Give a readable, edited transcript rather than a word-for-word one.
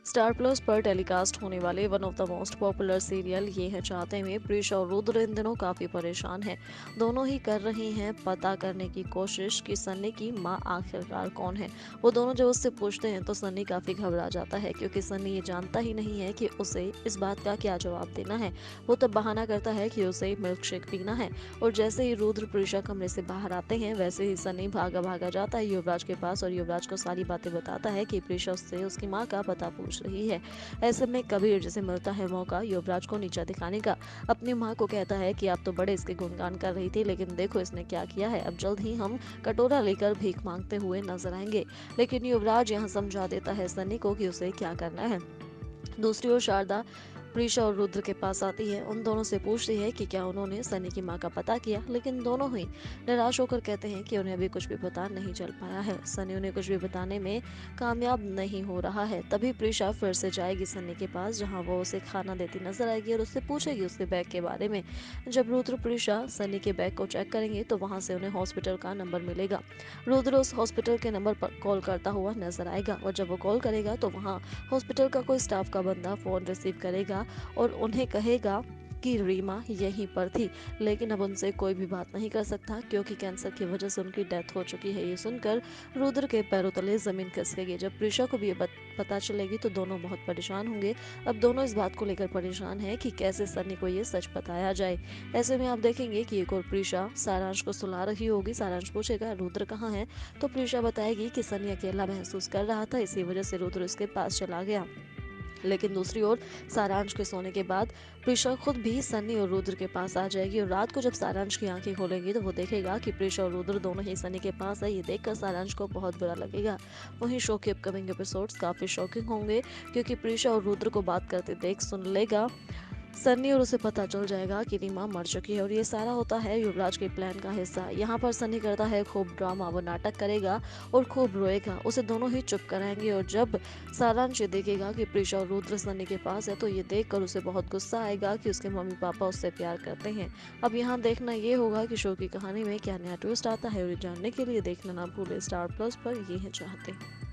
Star plus पर telecast होने वाले one of the most popular serial ये है चाहते में प्रीशा और रुद्र इन दिनों काफी परेशान हैं। दोनों ही कर रही हैं पता करने की कोशिश कि सन्नी की माँ आखिरकार कौन है। वो दोनों जब उससे पूछते हैं तो सन्नी काफी घबरा जाता है क्योंकि सन्नी ये जानता ही नहीं है कि उसे इस बात का क्या जवाब देना है। वो तब बहाना करता है कि उसे मिल्क शेक पीना है और जैसे ही रुद्र प्रीशा कमरे से बाहर आते हैं वैसे ही सन्नी भागा भागा जाता है युवराज के पास और युवराज को सारी बातें बताता है कि प्रीशा उससे उसकी माँ का पता पूछ रही है। ऐसे में कबीर जिसे मिलता है मौका युवराज को नीचा दिखाने का, अपनी माँ को कहता है कि आप तो बड़े इसके गुणगान कर रही थी लेकिन देखो इसने क्या किया है, अब जल्द ही हम कटोरा लेकर भीख मांगते हुए नजर आएंगे। लेकिन युवराज यहाँ समझा देता है सनी को कि उसे क्या करना है। दूसरी ओर शारदा प्रीशा और रुद्र के पास आती है, उन दोनों से पूछती है कि क्या उन्होंने सनी की माँ का पता किया, लेकिन दोनों ही निराश होकर कहते हैं कि उन्हें अभी कुछ भी पता नहीं चल पाया है। सनी उन्हें कुछ भी बताने में कामयाब नहीं हो रहा है। तभी प्रीशा फिर से जाएगी सनी के पास जहाँ वो उसे खाना देती नजर आएगी और उससे पूछेगी उसके बैग के बारे में। जब रुद्र प्रीशा सनी के बैग को चेक करेंगे तो वहाँ से उन्हें हॉस्पिटल का नंबर मिलेगा। रुद्र उस हॉस्पिटल के नंबर पर कॉल करता हुआ नजर आएगा और जब वो कॉल करेगा तो वहाँ हॉस्पिटल का कोई स्टाफ का बंदा फोन रिसीव करेगा और उन्हें कहेगा कि रीमा यहीं पर थी, लेकिन अब उनसे कोई भी बात नहीं कर सकता क्योंकि कैंसर की वजह से उनकी डेथ हो चुकी है। ये सुनकर रुद्र के पैरों तले जमीन खिसकेगी। जब प्रीशा को भी ये पता चलेगी तो दोनों बहुत परेशान होंगे। अब दोनों इस बात को लेकर परेशान है कि कैसे सनी को ये सच बताया जाए। ऐसे में आप देखेंगे कि एक और प्रीशा सारांश को सुला रही होगी। सारांश पूछेगा रुद्र कहाँ है, तो प्रीशा बताएगी कि सनी अकेला महसूस कर रहा था, इसी वजह से रुद्र उसके पास चला गया। लेकिन दूसरी ओर सारांश के सोने के बाद प्रीशा खुद भी सनी और रुद्र के पास आ जाएगी और रात को जब सारांश की आंखें खोलेगी तो वो देखेगा कि प्रीशा और रुद्र दोनों ही सनी के पास है। ये देखकर सारांश को बहुत बुरा लगेगा। वहीं शो के अपकमिंग एपिसोड्स काफी शॉकिंग होंगे क्योंकि प्रीशा और रुद्र को बात करते देख सुन लेगा सन्नी और उसे पता चल जाएगा कि रीमा मर चुकी है और ये सारा होता है युवराज के प्लान का हिस्सा। यहाँ पर सन्नी करता है खूब ड्रामा, वो नाटक करेगा और खूब रोएगा, उसे दोनों ही चुप कराएंगे। और जब सारांश ये देखेगा कि प्रीशा और रुद्र सन्नी के पास है तो ये देखकर उसे बहुत गुस्सा आएगा कि उसके मम्मी पापा उससे प्यार करते हैं। अब यहाँ देखना ये होगा कि शो की कहानी में क्या नया ट्विस्ट आता है और ये जानने के लिए देखना ना भूले स्टार प्लस पर ये है चाहते।